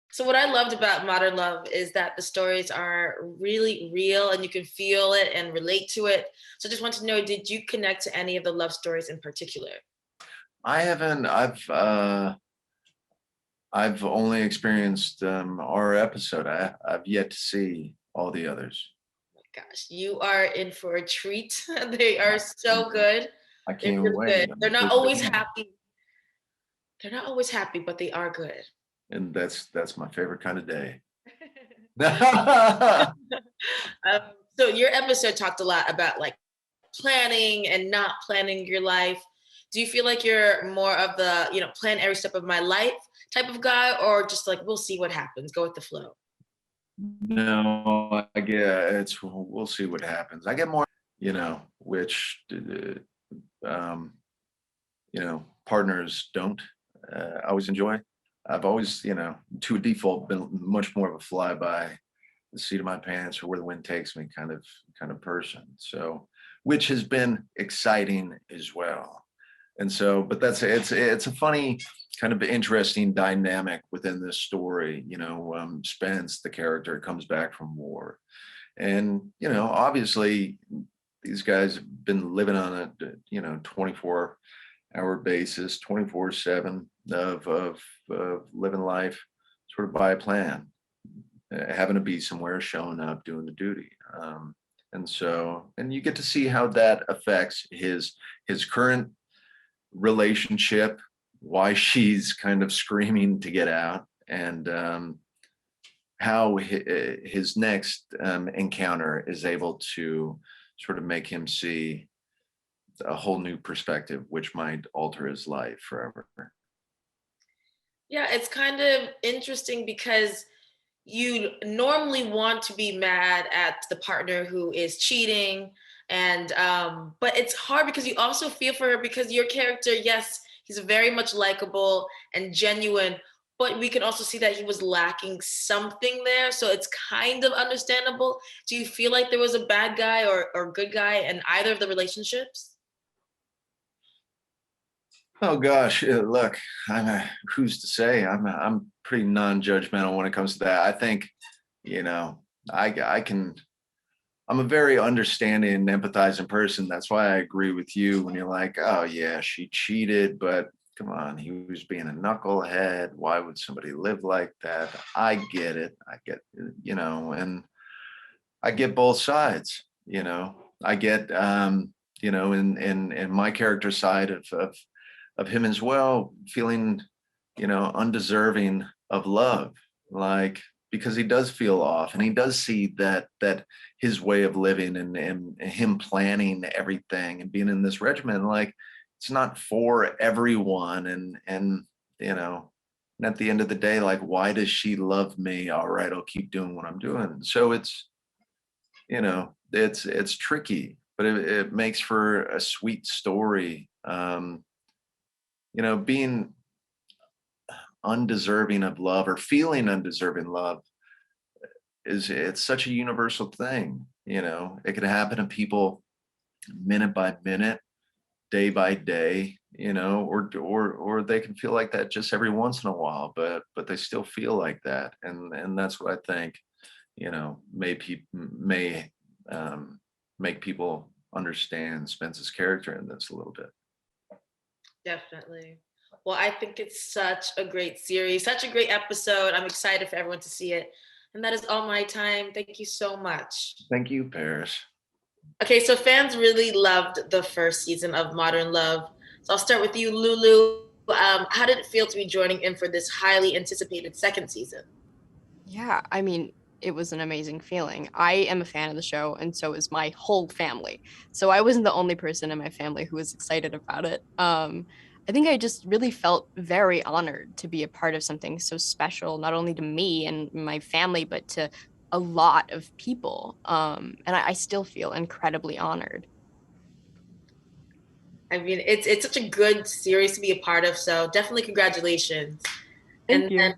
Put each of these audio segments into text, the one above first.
So what I loved about Modern Love is that the stories are really real and you can feel it and relate to it. So I just want to know, did you connect to any of the love stories in particular? I haven't. I've only experienced our episode. I've yet to see all the others. Gosh, you are in for a treat. They are so good. I They're can't really good. wait. They're I'm not just always beginning, happy. They're not always happy, but they are good. and that's my favorite kind of day. um, so your episode talked a lot about like planning and not planning your life. Do you feel like you're more of the, plan every step of my life type of guy, or just like we'll see what happens, go with the flow? No, I get it's. We'll see what happens. I get more, which um, partners don't always enjoy. I've always, to a default, been much more of a fly by the seat of my pants or where the wind takes me kind of person. So, which has been exciting as well. And so, but it's a funny kind of interesting dynamic within this story. Spence, the character, comes back from war, and obviously these guys have been living on a 24-hour basis, 24/7 of living life sort of by a plan, having to be somewhere, showing up, doing the duty. And you get to see how that affects his current relationship, why she's kind of screaming to get out, and how his next encounter is able to sort of make him see a whole new perspective, which might alter his life forever. Yeah, it's kind of interesting because you normally want to be mad at the partner who is cheating, and but it's hard because you also feel for her because your character, yes, he's very much likable and genuine, but we can also see that he was lacking something there, so it's kind of understandable. Do you feel like there was a bad guy or good guy in either of the relationships? Oh gosh, look, who's to say? I'm pretty non-judgmental when it comes to that. I think, you know, I can. I'm a very understanding and empathizing person. That's why I agree with you when you're like, oh yeah, she cheated, but come on, he was being a knucklehead. Why would somebody live like that? I get it. I get, and I get both sides. I get, in my character side of him as well, feeling, undeserving of love, like because he does feel off, and he does see that his way of living and him planning everything and being in this regimen, like it's not for everyone, and you know, and at the end of the day, like why does she love me? All right, I'll keep doing what I'm doing. So it's tricky, but it makes for a sweet story. Being undeserving of love or feeling undeserving love it's such a universal thing. It can happen to people minute by minute, day by day, or they can feel like that just every once in a while, but they still feel like that, and that's what I think, may make people understand Spence's character in this a little bit. Definitely. Well, I think it's such a great series, such a great episode. I'm excited for everyone to see it. And that is all my time. Thank you so much. Thank you, Paris. Okay, so fans really loved the first season of Modern Love. So I'll start with you, Lulu. How did it feel to be joining in for this highly anticipated second season? Yeah, I mean, it was an amazing feeling. I am a fan of the show, and so is my whole family. So I wasn't the only person in my family who was excited about it. I think I just really felt very honored to be a part of something so special, not only to me and my family, but to a lot of people. And I still feel incredibly honored. I mean, it's such a good series to be a part of. So definitely congratulations. Thank And you.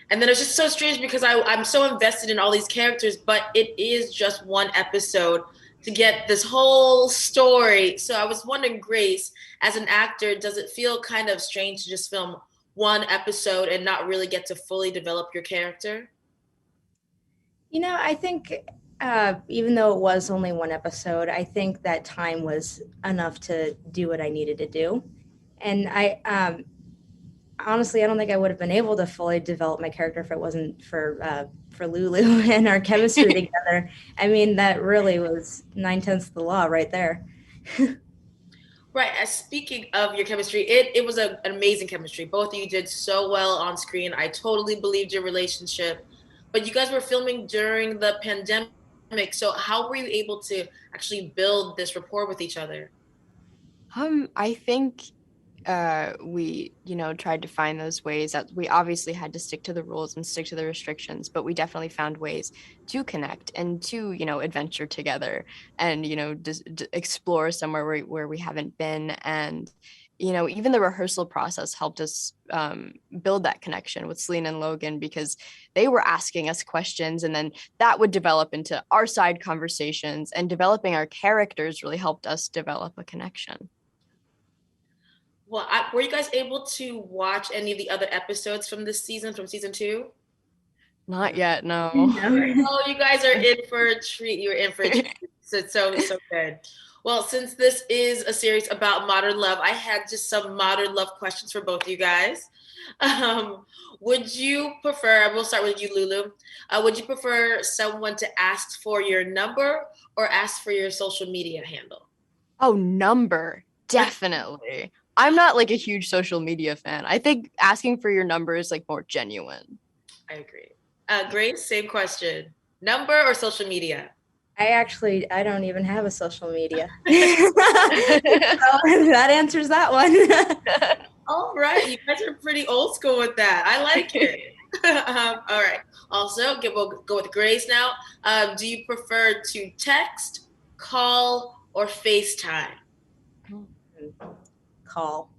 then it's just so strange because I'm so invested in all these characters, but it is just one episode to get this whole story. So I was wondering, Grace, as an actor, does it feel kind of strange to just film one episode and not really get to fully develop your character? I think even though it was only one episode, I think that time was enough to do what I needed to do. And honestly, I don't think I would have been able to fully develop my character if it wasn't for Lulu and our chemistry together. I mean, that really was 9/10 of the law right there. Right. As speaking of your chemistry, it was an amazing chemistry. Both of you did so well on screen. I totally believed your relationship. But you guys were filming during the pandemic. So how were you able to actually build this rapport with each other? I think we, tried to find those ways that we obviously had to stick to the rules and stick to the restrictions, but we definitely found ways to connect and to, adventure together and, explore somewhere where we haven't been. And, even the rehearsal process helped us build that connection with Selena and Logan because they were asking us questions and then that would develop into our side conversations, and developing our characters really helped us develop a connection. Well, were you guys able to watch any of the other episodes from this season, from season 2? Not yet, no. Oh, you guys are in for a treat. You're in for a treat. So good. Well, since this is a series about modern love, I had just some modern love questions for both of you guys. Would you prefer, we'll start with you, Lulu. Would you prefer someone to ask for your number or ask for your social media handle? Oh, number, definitely. I'm not like a huge social media fan. I think asking for your number is like more genuine. I agree. Grace, same question. Number or social media? I don't even have a social media. So that answers that one. All right. You guys are pretty old school with that. I like it. All right. Also, we'll go with Grace now. Do you prefer to text, call, or FaceTime? Call.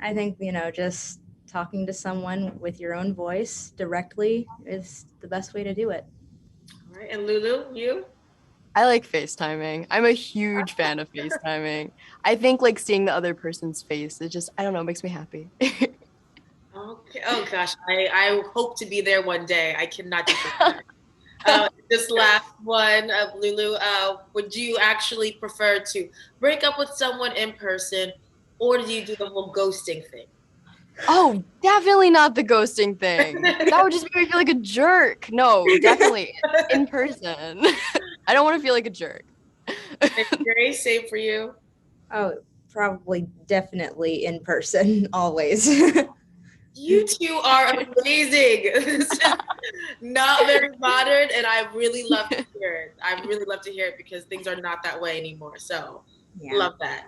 I think, just talking to someone with your own voice directly is the best way to do it. All right. And Lulu, you? I like FaceTiming. I'm a huge fan of FaceTiming. I think like seeing the other person's face, it just, I don't know, makes me happy. Okay. Oh gosh, I hope to be there one day. I cannot do that. This last one, Lulu, would you actually prefer to break up with someone in person, or do you do the whole ghosting thing? Oh, definitely not the ghosting thing. That would just make me feel like a jerk. No, definitely in person. I don't want to feel like a jerk. Grace, same for you? Oh, probably definitely in person, always. You two are amazing. This is not very modern, and I really love to hear it. I really love to hear it because things are not that way anymore. So, love that.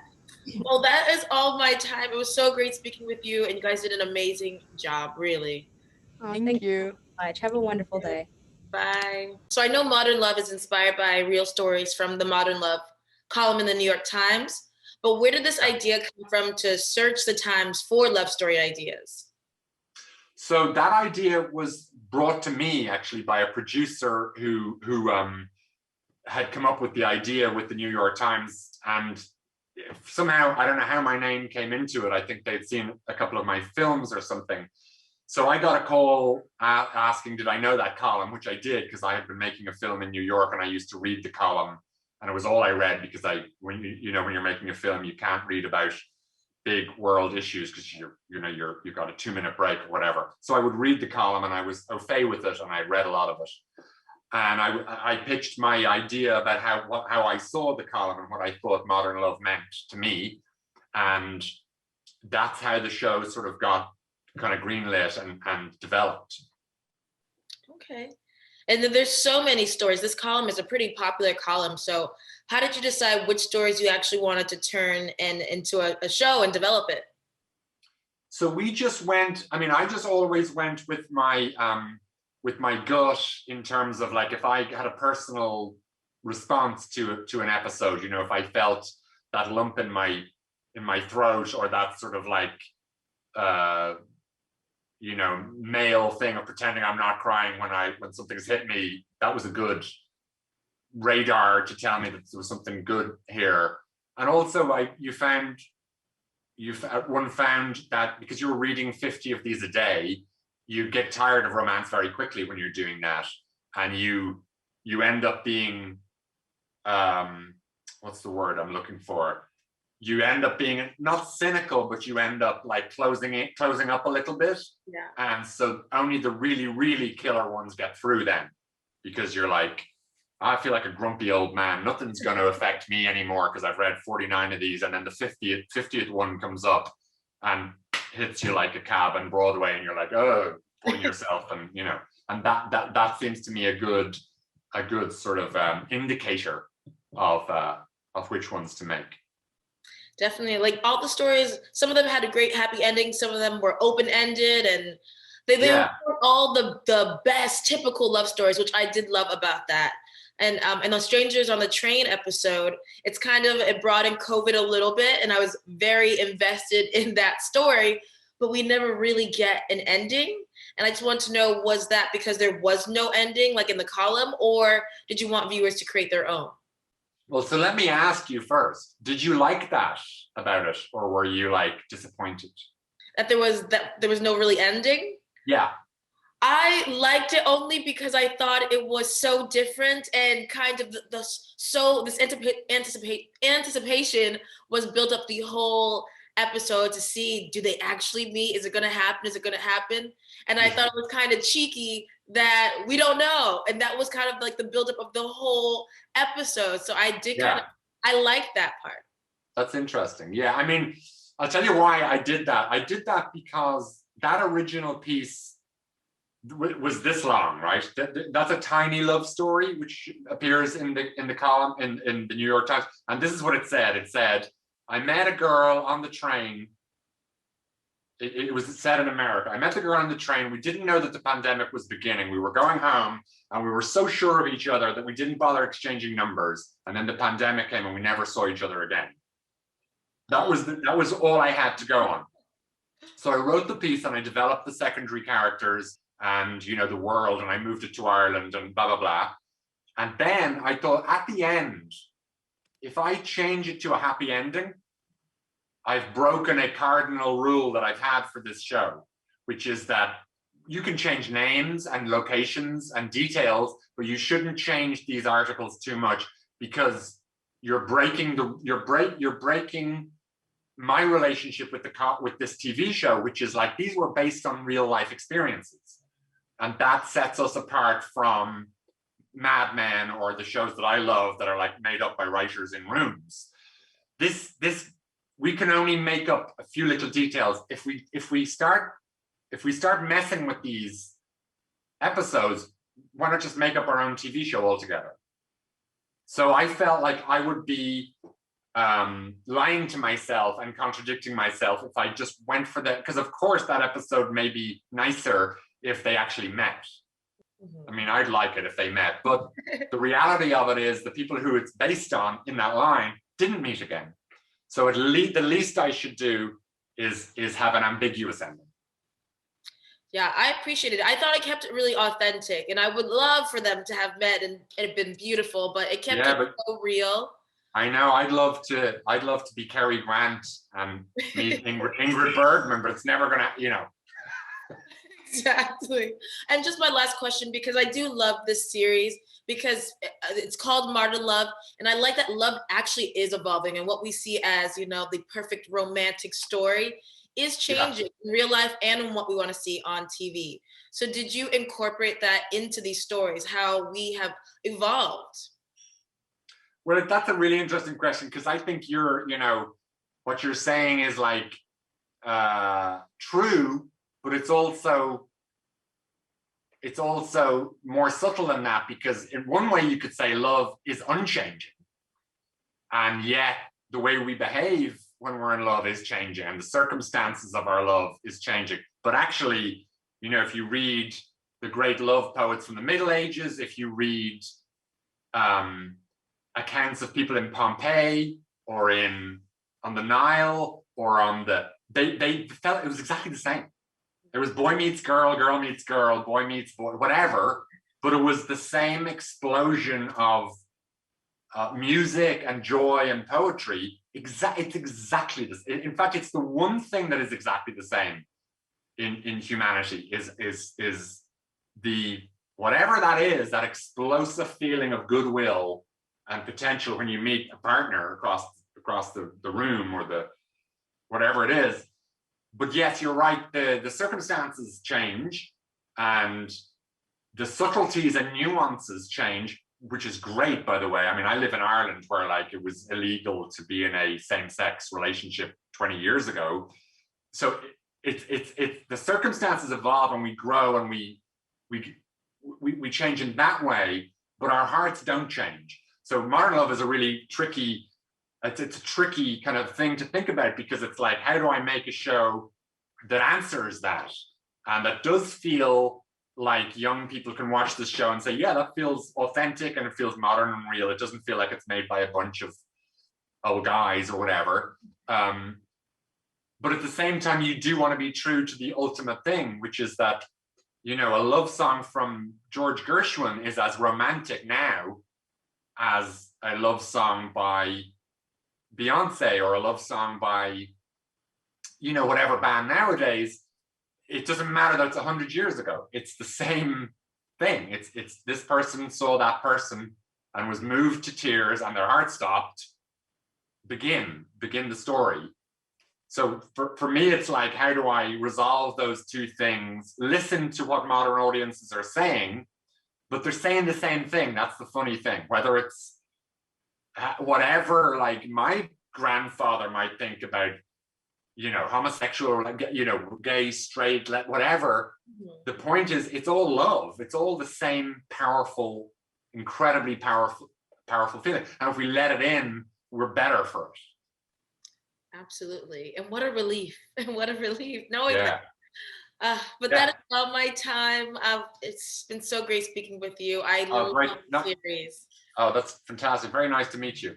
Well, that is all my time. It was so great speaking with you, and you guys did an amazing job, really. Oh, thank you so much. Have a wonderful day. Bye. So I know Modern Love is inspired by real stories from the Modern Love column in the New York Times, but where did this idea come from to search the Times for love story ideas? So that idea was brought to me actually by a producer who had come up with the idea with the New York Times, and somehow, I don't know how my name came into it. I think they'd seen a couple of my films or something. So I got a call asking, did I know that column, which I did because I had been making a film in New York and I used to read the column, and it was all I read because when you're making a film, you can't read about big world issues because you've got a 2-minute break or whatever. So I would read the column and I was au fait with it and I read a lot of it. And I pitched my idea about how I saw the column and what I thought modern love meant to me. And that's how the show sort of got kind of greenlit and developed. Okay. And then there's so many stories. This column is a pretty popular column. So how did you decide which stories you actually wanted to turn into a show and develop it? So we just went, I just always went with my gut in terms of like, if I had a personal response to an episode, if I felt that lump in my throat, or that sort of like, male thing of pretending I'm not crying when something's hit me, that was a good radar to tell me that there was something good here. And also you found one found that because you were reading 50 of these a day, you get tired of romance very quickly when you're doing that, and you end up being what's the word I'm looking for? You end up being not cynical, but you end up like closing up a little bit. Yeah. And so only the really, really killer ones get through then, because you're like, I feel like a grumpy old man. Nothing's going to affect me anymore because I've read 49 of these. And then the 50th one comes up and hits you like a cab on Broadway, and you're like, oh, pulling yourself, and you know, and that seems to me a good sort of indicator of which ones to make. Definitely. Like all the stories, some of them had a great happy ending. Some of them were open-ended, and they were all the best typical love stories, which I did love about that. And the Strangers on the Train episode, it brought in COVID a little bit, and I was very invested in that story, but we never really get an ending. And I just want to know, was that because there was no ending, like in the column, or did you want viewers to create their own? Well, so let me ask you first, did you like that about it, or were you like disappointed? That there was no really ending? Yeah. I liked it only because I thought it was so different, and kind of this anticipation was built up the whole episode to see, do they actually meet? Is it going to happen? Is it going to happen? And I thought it was kind of cheeky that we don't know. And that was kind of like the buildup of the whole episode. So I liked that part. That's interesting. Yeah. I mean, I'll tell you why I did that. I did that because that original piece was this long, right? That's a tiny love story, which appears in the column in the New York Times. And this is what it said. It said, I met a girl on the train. It was said in America. I met the girl on the train. We didn't know that the pandemic was beginning. We were going home, and we were so sure of each other that we didn't bother exchanging numbers. And then the pandemic came, and we never saw each other again. That was all I had to go on. So I wrote the piece, and I developed the secondary characters and, you know, the world, and I moved it to Ireland and blah, blah, blah. And then I thought, at the end, if I change it to a happy ending, I've broken a cardinal rule that I've had for this show, which is that you can change names and locations and details, but you shouldn't change these articles too much, because you're breaking my relationship with this TV show, which is like, these were based on real life experiences. And that sets us apart from Mad Men or the shows that I love that are like made up by writers in rooms. We can only make up a few little details. If we start messing with these episodes, why not just make up our own TV show altogether? So I felt like I would be lying to myself and contradicting myself if I just went for that, because of course that episode may be nicer if they actually met. I mean, I'd like it if they met, but the reality of it is the people who it's based on in that line didn't meet again. So the least I should do is have an ambiguous ending. Yeah, I appreciate it. I thought I kept it really authentic, and I would love for them to have met and it had been beautiful, but it kept it so real. I know. I'd love to be Cary Grant and meet Ingrid Bergman, but it's never gonna, you know. Exactly. And just my last question, because I do love this series, because it's called Modern Love, and I like that love actually is evolving, and what we see as, you know, the perfect romantic story is changing in real life and in what we want to see on TV. So did you incorporate that into these stories, how we have evolved? Well, that's a really interesting question, because I think what you're saying is like true, but it's also more subtle than that, because in one way you could say love is unchanging, and yet the way we behave when we're in love is changing, and the circumstances of our love is changing. But actually, you know, if you read the great love poets from the Middle Ages, if you read accounts of people in Pompeii or on the Nile or they felt it was exactly the same. It was boy meets girl, girl meets girl, boy meets boy, whatever, but it was the same explosion of music and joy and poetry it's exactly this. In fact, it's the one thing that is exactly the same in humanity is the whatever that is, that explosive feeling of goodwill and potential when you meet a partner across the room or the whatever it is. But yes, you're right. The circumstances change and the subtleties and nuances change, which is great, by the way. I mean, I live in Ireland where like it was illegal to be in a same-sex relationship 20 years ago. So it's the circumstances evolve and we grow and we change in that way, but our hearts don't change. So Modern Love is a really tricky, it's a tricky kind of thing to think about, because it's like, how do I make a show that answers that and that does feel like young people can watch this show and say, yeah, that feels authentic and it feels modern and real. It doesn't feel like it's made by a bunch of old guys or whatever. But at the same time, you do want to be true to the ultimate thing, which is that, you know, a love song from George Gershwin is as romantic now as a love song by Beyonce or a love song by, you know, whatever band nowadays. It doesn't matter that it's 100 years ago. It's the same thing. It's this person saw that person and was moved to tears and their heart stopped. Begin the story. So for me, it's like, how do I resolve those two things? Listen to what modern audiences are saying, but they're saying the same thing. That's the funny thing. Whether it's whatever, like my grandfather might think about, you know, homosexual, you know, gay, straight, whatever. The point is, it's all love. It's all the same powerful, incredibly powerful feeling. And if we let it in, we're better for it. Absolutely. And what a relief. What a relief knowing that. But that is all my time. It's been so great speaking with you. I love the series. Oh, that's fantastic. Very nice to meet you.